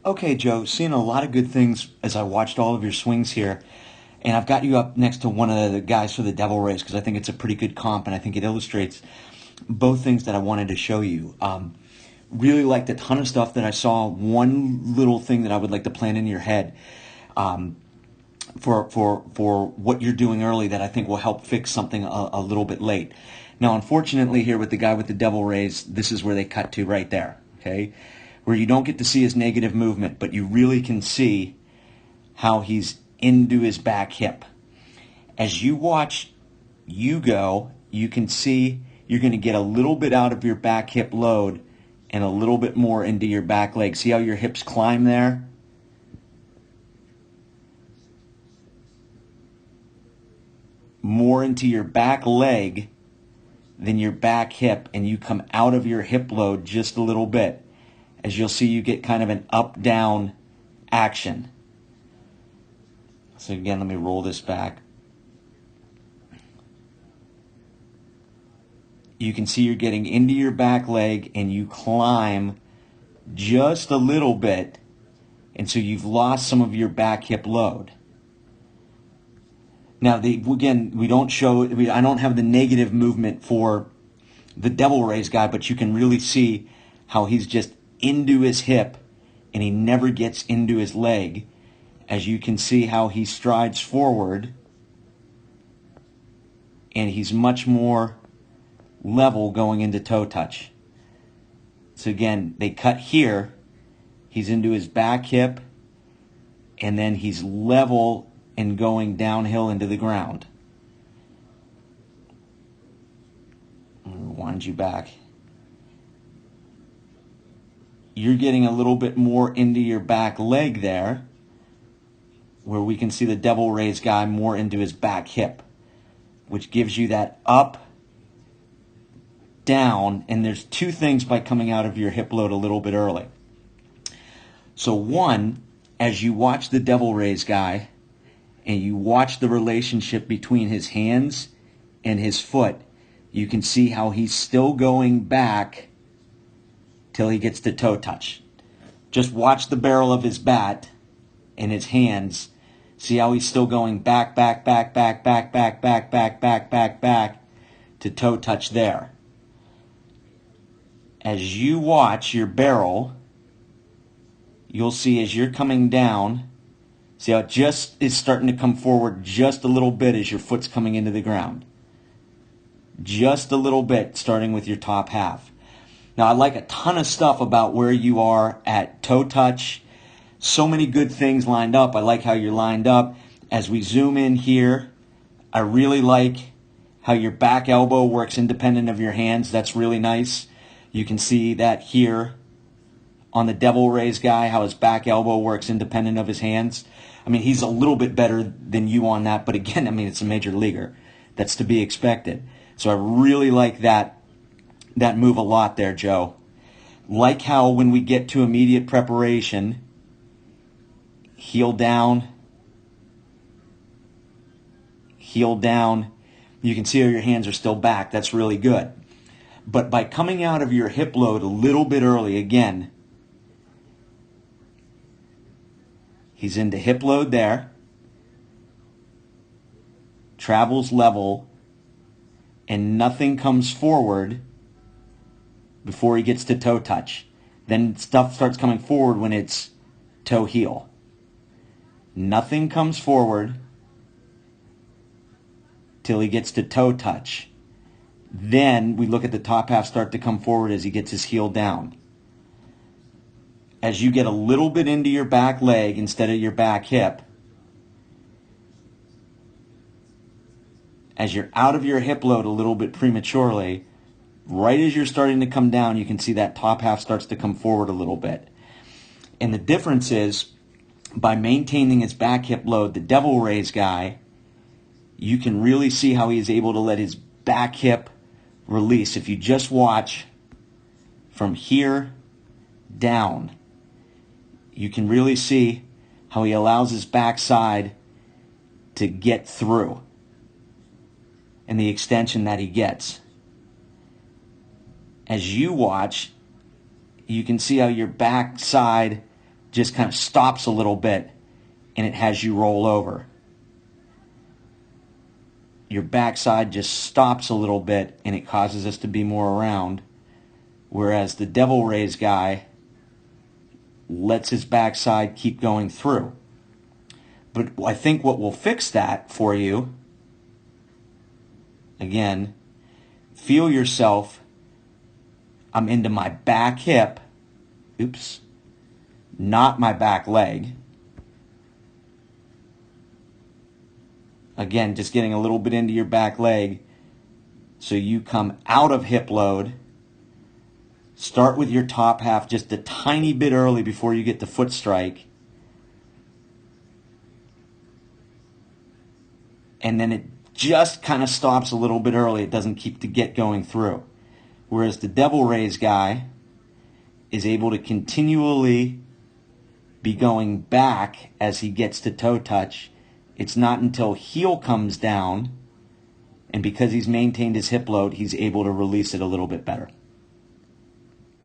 Okay, Joe, seeing a lot of good things as I watched all of your swings here. And I've got you up next to one of the guys for the Devil Rays because I think it's a pretty good comp and I think it illustrates both things that I wanted to show you. Really liked a ton of stuff that I saw. One little thing that I would like to plant in your head for what you're doing early that I think will help fix something a little bit late. Now, unfortunately, here with the guy with the Devil Rays, this is where they cut to right there. Okay, where you don't get to see his negative movement, but you really can see how he's into his back hip. As you watch you go, you can see you're going to get a little bit out of your back hip load and a little bit more into your back leg. See how your hips climb there? More into your back leg than your back hip, and you come out of your hip load just a little bit. As you'll see, you get kind of an up-down action. So again, let me roll this back. You can see you're getting into your back leg and you climb just a little bit, and so you've lost some of your back hip load. Now, again, we don't show. I don't have the negative movement for the Devil Rays guy, but you can really see how he's just into his hip, and he never gets into his leg. As you can see how he strides forward, and he's much more level going into toe touch. So again, they cut here. He's into his back hip, and then he's level and going downhill into the ground. Wind you back. You're getting a little bit more into your back leg there, where we can see the Devil Rays guy more into his back hip, which gives you that up, down, and there's two things by coming out of your hip load a little bit early. So one, as you watch the Devil Rays guy, and you watch the relationship between his hands and his foot, you can see how he's still going back till he gets to toe touch. Just watch the barrel of his bat and his hands. See how he's still going back, back, back, back, back, back, back, back, back, back, back to toe touch there. As you watch your barrel, you'll see as you're coming down, see how it just is starting to come forward just a little bit as your foot's coming into the ground. Just a little bit, starting with your top half. Now, I like a ton of stuff about where you are at toe touch. So many good things lined up. I like how you're lined up. As we zoom in here, I really like how your back elbow works independent of your hands. That's really nice. You can see that here on the Devil Rays guy, how his back elbow works independent of his hands. I mean, he's a little bit better than you on that, but again, I mean, it's a major leaguer. That's to be expected. So I really like that move a lot there, Joe. Like how when we get to immediate preparation, heel down, you can see how your hands are still back. That's really good. But by coming out of your hip load a little bit early, again, he's into hip load there, travels level, and nothing comes forward before he gets to toe touch. Then stuff starts coming forward when it's toe heel. Nothing comes forward till he gets to toe touch. Then we look at the top half start to come forward as he gets his heel down. As you get a little bit into your back leg instead of your back hip, as you're out of your hip load a little bit prematurely, right as you're starting to come down, you can see that top half starts to come forward a little bit. And the difference is, by maintaining his back hip load, the Devil Rays guy, you can really see how he is able to let his back hip release. If you just watch from here down, you can really see how he allows his backside to get through and the extension that he gets. As you watch, you can see how your backside just kind of stops a little bit and it has you roll over. Your backside just stops a little bit and it causes us to be more around. Whereas the devil raise guy lets his backside keep going through. But I think what will fix that for you, again, feel yourself, I'm into my back hip, not my back leg. Again, just getting a little bit into your back leg so you come out of hip load. Start with your top half just a tiny bit early before you get the foot strike. And then it just kind of stops a little bit early. It doesn't keep the get going through. Whereas the devil raise guy is able to continually be going back as he gets to toe touch. It's not until heel comes down, and because he's maintained his hip load, he's able to release it a little bit better.